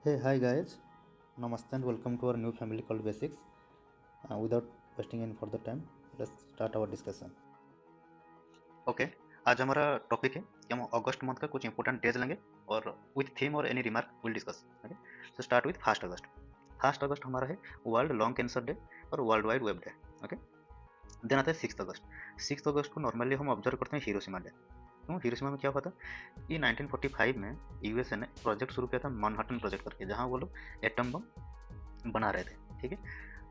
Hey, hi guys. Namaste and welcome to our new family called Basics. Without wasting any further time, let's start our discussion. Okay. आज हमारा topic है कि हम अगस्त month का कुछ important days लेंगे और विथ थीम और any remark will discuss. Okay, so start with first August. First August हमारा है वर्ल्ड लॉन्ग कैंसर डे और world wide web day. Okay, then आता है सिक्स अगस्त। सिक्स अगस्त को नॉर्मली हम ऑब्जर्व करते हैं हिरोशिमा डे। क्यों? हिरोशिमा में क्या हुआ था कि 1945 में यूएसए ने प्रोजेक्ट शुरू किया था मैनहट्टन प्रोजेक्ट करके, जहाँ वो लोग एटम बम बना रहे थे। ठीक है,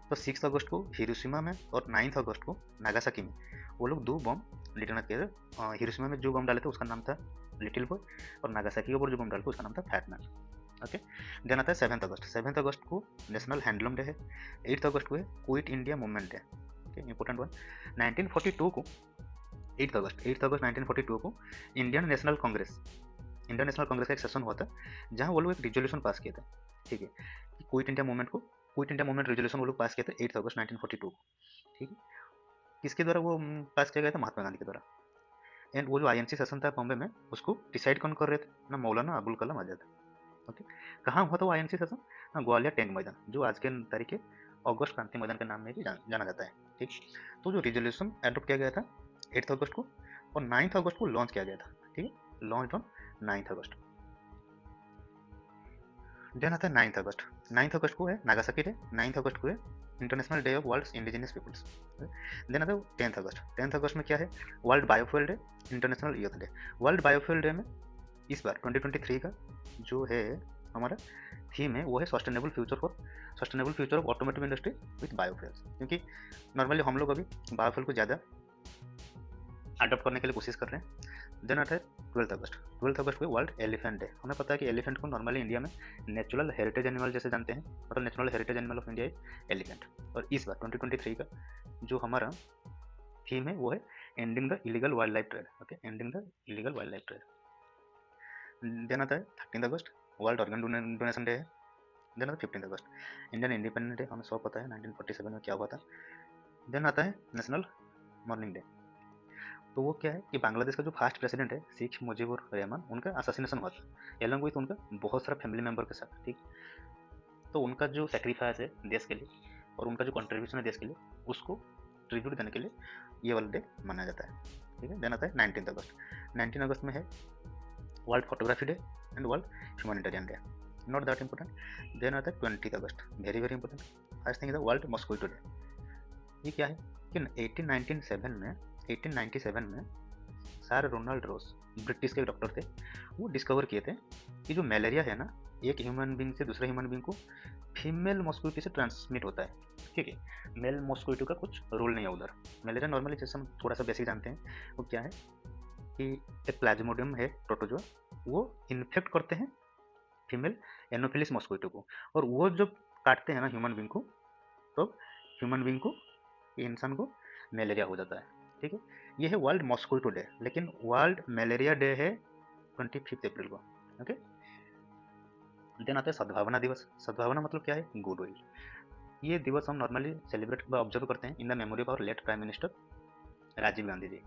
तो सिक्स अगस्त को हिरोशिमा में और नाइन्थ अगस्त को नागासाकी में वो लोग दो बम डिटोनेट किए थे। हिरोशिमा में जो बम डाले थे उसका नाम था लिटिल बॉय, और नागासाकी के ऊपर जो बम डाले थे उसका नाम था फैट मैन। ओके, देन आता है सेवन्थ अगस्त। सेवन्थ अगस्त को नेशनल हैंडलूम डे है। एट्थ अगस्त को है quit India movement day. Okay, important one. 1942 को एट्थ अगस्त 1942 को इंडियन नेशनल कांग्रेस का एक सेशन हुआ था, जहाँ वो लोग एक रिजोल्यूशन पास किए थे। ठीक है, कि क्विट इंडिया मूवमेंट रेजोल्यूशन वो लोग पास किए थे 8 अगस्त 1942 को। ठीक है, किसके द्वारा वो पास किया गया था? महात्मा गांधी के द्वारा। एंड वो जो आईएनसी सेशन था बॉम्बे में, उसको डिसाइड कौन कर रहे थे? ना मौलाना अबुल कलाम आजाद। ओके, कहाँ हुआ था वो आईएनसी सेशन? ना ग्वालियर टैंक मैदान, जो आज के तारीख के अगस्त क्रांति मैदान के नाम में भी जाना जाता है। ठीक, तो जो रिजोल्यूशन एडोप्ट किया गया था 8 अगस्त को, और 9 अगस्त को लॉन्च किया गया था। ठीक है, लॉन्च ऑन 9 अगस्त। देन आता है 9 अगस्त। 9 अगस्त को है नागासाकी डे। 9 अगस्त को है international day of world indigenous peoples. Then आता है 10 अगस्त। 10 अगस्त में क्या है? World biofuel day, international youth day. World biofuel day में इस बार 2023 का जो है हमारा थीम है, वो है sustainable future of automotive industry with biofuels. क्योंकि नॉर्मली हम लोग अभी बायोफ्यूल को ज़्यादा अडॉप्ट करने के लिए कोशिश कर रहे हैं। देन आता है 12 अगस्त। 12 अगस्त को वर्ल्ड एलिफेंट डे। हमें पता है कि एलिफेंट को नॉर्मली इंडिया में नेचुरल हेरिटेज एनिमल जैसे जानते हैं, मतलब natural heritage animal of India is elephant. और इस बार 2023 का जो हमारा थीम है वो है ending the illegal wildlife trade. Okay, ending the illegal wildlife trade. Then आता है 13 अगस्त, वर्ल्ड ऑर्गन डोनेशन डे है। देन आता है 15 अगस्त, इंडियन इंडिपेंडेंस डे। हमें सब पता है 1947 में क्या हुआ था। देन आता है नेशनल मॉर्निंग डे। तो वो क्या है कि बांग्लादेश का जो फर्स्ट प्रेसिडेंट है शेख मुजीबुर रहमान, उनका असैसिनेशन हुआ था, एलॉन्ग विथ उनका बहुत सारा फैमिली मेम्बर के साथ। ठीक, तो उनका जो सेक्रीफाइस है देश के लिए और उनका जो कंट्रीब्यूशन है देश के लिए, उसको ट्रिब्यूट देने के लिए ये वाला डे मनाया जाता है। ठीक है, देन आता है 19 अगस्त। 19 अगस्त में है world photography day and world humanitarian day, not that important. Then आता है 20 अगस्त, very very important. First thing is the world mosquito day. ये क्या है कि 1897 में सर रोनाल्ड रोस, ब्रिटिश के डॉक्टर थे, वो डिस्कवर किए थे कि जो मलेरिया है ना, एक ह्यूमन बींग से दूसरे ह्यूमन बींग को फीमेल मॉस्किटो से ट्रांसमिट होता है। ठीक है, मेल मॉस्किटो का कुछ रोल नहीं है उधर। मलेरिया नॉर्मली जैसे हम थोड़ा सा बेसिक जानते हैं, वो क्या है कि एक प्लाज्मोडियम है प्रोटोजोआ, वो इन्फेक्ट करते हैं फीमेल एनोफिलिस मॉस्किटो को, और वो जब काटते हैं ना ह्यूमन बींग को, तो ह्यूमन बींग को, इंसान को मलेरिया हो जाता है। ठीक है, ये है वर्ल्ड मॉस्किटो डे, लेकिन वर्ल्ड मलेरिया डे है 25 अप्रैल को। ओके, देन आता है सद्भावना दिवस। सद्भावना मतलब क्या है? Good will. ये दिवस हम नॉर्मली सेलिब्रेट ऑब्जर्व करते हैं in the memory of our late prime minister Rajiv Gandhi ji.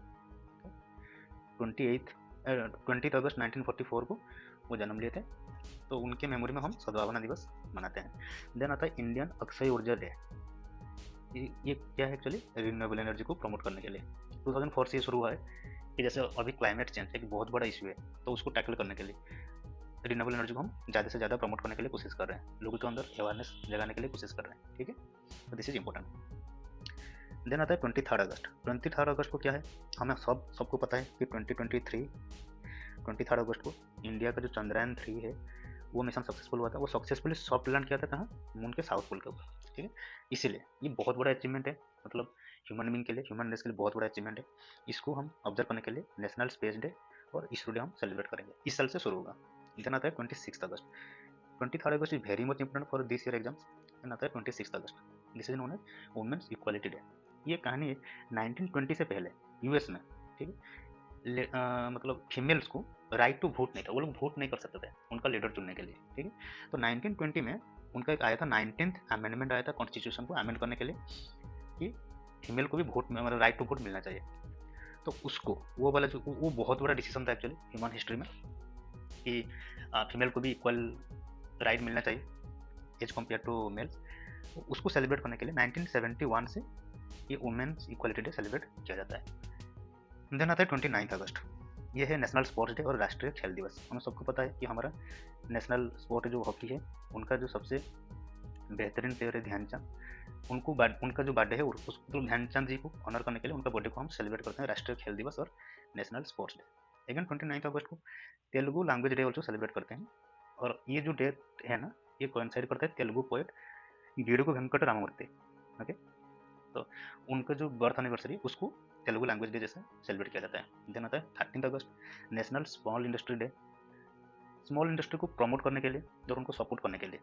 20 अगस्त 1944 को वो जन्म लिए थे, तो उनके मेमोरी में हम सद्भावना दिवस मनाते हैं। देन आता है इंडियन अक्षय ऊर्जा डे। ये क्या है? एक्चुअली रिन्यूएबल एनर्जी को प्रमोट करने के लिए 2004 से शुरू हुआ है, कि जैसे अभी क्लाइमेट चेंज एक बहुत बड़ा इशू है, तो उसको टैकल करने के लिए रिन्यूएबल एनर्जी को हम ज़्यादा से ज़्यादा प्रमोट करने के लिए कोशिश कर रहे हैं, लोगों के अंदर अवेयरनेस जगाने के लिए कोशिश कर रहे हैं। ठीक है, तो दिस इज इंपॉर्टेंट। देन आता है 23 अगस्त। 23 अगस्त को क्या है? हमें सबको पता है कि 23 अगस्त को इंडिया का जो चंद्रयान 3 है वो मिशन सक्सेसफुल हुआ था। वो सक्सेसफुली सॉफ्ट लैंड किया था कहाँ? मून के साउथ पोल के ऊपर। ठीक है, इसीलिए ये बहुत बड़ा अचीवमेंट है, मतलब ह्यूमन बींग के लिए, ह्यूमन रेस के लिए बहुत बड़ा अचीवमेंट है। इसको हम ऑब्जर्व करने के लिए नेशनल स्पेस डे और इसरो डे हम सेलिब्रेट करेंगे, इस साल से शुरू होगा। देन आता है 26 अगस्त। 23 August is very much important for this year exams. Then आता है 26 अगस्त, this is known as women's equality day. ये कहानी है 1920 से पहले यूएस में। ठीक है, मतलब फीमेल्स को राइट टू वोट नहीं था, वो लोग वोट नहीं कर सकते थे उनका लीडर चुनने के लिए। ठीक है, तो 1920 में उनका एक आया था 19th अमेंडमेंट आया था कॉन्स्टिट्यूशन को अमेंड करने के लिए, कि फीमेल को भी वोट, मतलब राइट टू वोट मिलना चाहिए। तो उसको वो वाला जो वो बहुत बड़ा डिसीजन था एक्चुअली ह्यूमन हिस्ट्री में, कि फीमेल को भी इक्वल राइट मिलना चाहिए एज कम्पेयर टू मेल्स, उसको सेलिब्रेट करने के लिए 1971 से ये वुमेन्स इक्वालिटी डे सेलिब्रेट किया जाता है। देन आता है 29 अगस्त, ये है नेशनल स्पोर्ट्स डे और राष्ट्रीय खेल दिवस। हमें सबको पता है कि हमारा नेशनल स्पोर्ट जो हॉकी है, उनका जो सबसे बेहतरीन प्लेयर है ध्यानचंद, उनका जो बर्थडे है उसको मतलब ध्यानचंद जी को ऑनर करने के लिए उनका बर्थडे को हम सेलिब्रेट करते हैं राष्ट्रीय खेल दिवस और नेशनल स्पोर्ट्स डे। अगेन 29 अगस्त को Telugu language day also celebrate करते हैं, और ये जो डेट है ना, ये कोइंसाइड करता है तेलुगु पोएट गिडुगु वेंकट राममूर्ति, ओके। तो उनका जो बर्थ एनिवर्सरी उसको तेलुगु लैंग्वेज डे जैसे सेलिब्रेट किया जाता है। देन आता है 13 अगस्त, national small industry day. Small industry को प्रमोट करने के लिए और उनको सपोर्ट करने के लिए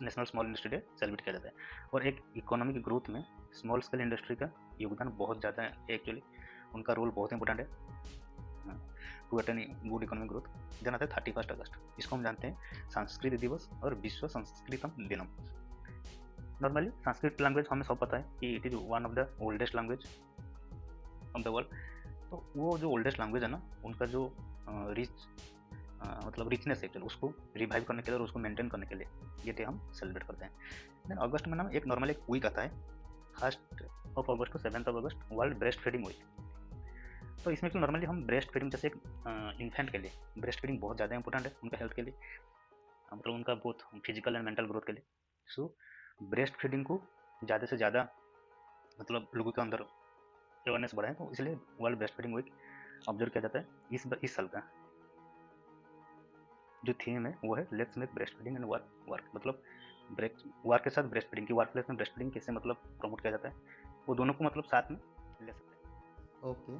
national small industry day celebrate किया जाता है। और एक इकोनॉमिक ग्रोथ में स्मॉल स्केल इंडस्ट्री का योगदान बहुत ज़्यादा है, एक्चुअली उनका रोल बहुत इंपॉर्टेंट है to attain good economic growth. Then आता है 31 अगस्त, इसको हम जानते हैं संस्कृत दिवस और विश्व संस्कृतम दिनम। नॉर्मली संस्कृत लैंग्वेज हमें सब पता है कि it is one of the oldest language of the world. तो वो जो ओल्डेस्ट लैंग्वेज है ना, उनका जो मतलब रिचनेस है, उसको रिवाइव करने के लिए और उसको मेंटेन करने के लिए ये डे हम सेलिब्रेट करते हैं। देन अगस्त में ना एक नॉर्मल एक वीक आता है, 1 August to 7 August, world breastfeeding week. तो इसमें नॉर्मली हम ब्रेस्ट फीडिंग, जैसे एक इन्फेंट के लिए ब्रेस्ट फीडिंग बहुत ज़्यादा इंपॉर्टेंट है उनका हेल्थ के लिए, मतलब उनका बहुत फिजिकल एंड मेंटल ग्रोथ के लिए। सो ब्रेस्ट फीडिंग को ज़्यादा से ज़्यादा मतलब लोगों के अंदर अवेयरनेस बढ़ाए, तो इसलिए world breastfeeding week observe किया जाता है। इस साल का जो थीम है वो है let's make breast feeding and work, मतलब वर्क के साथ ब्रेस्ट फीडिंग की, वर्क प्लेस में ब्रेस्ट फीडिंग कैसे मतलब प्रमोट किया जाता है, वो दोनों को मतलब साथ में ले सकते हैं। Okay,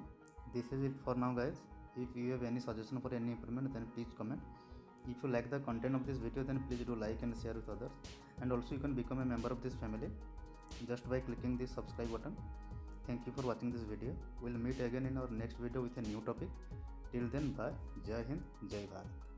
this is it for now, guys. If you have any suggestion for any improvement, then please comment. If you like the content of this video, then please do like and share with others. And also you can become a member of this family just by clicking the subscribe button. Thank you for watching this video. We'll meet again in our next video with a new topic. Till then, bye. Jai Hind, Jai Bharat.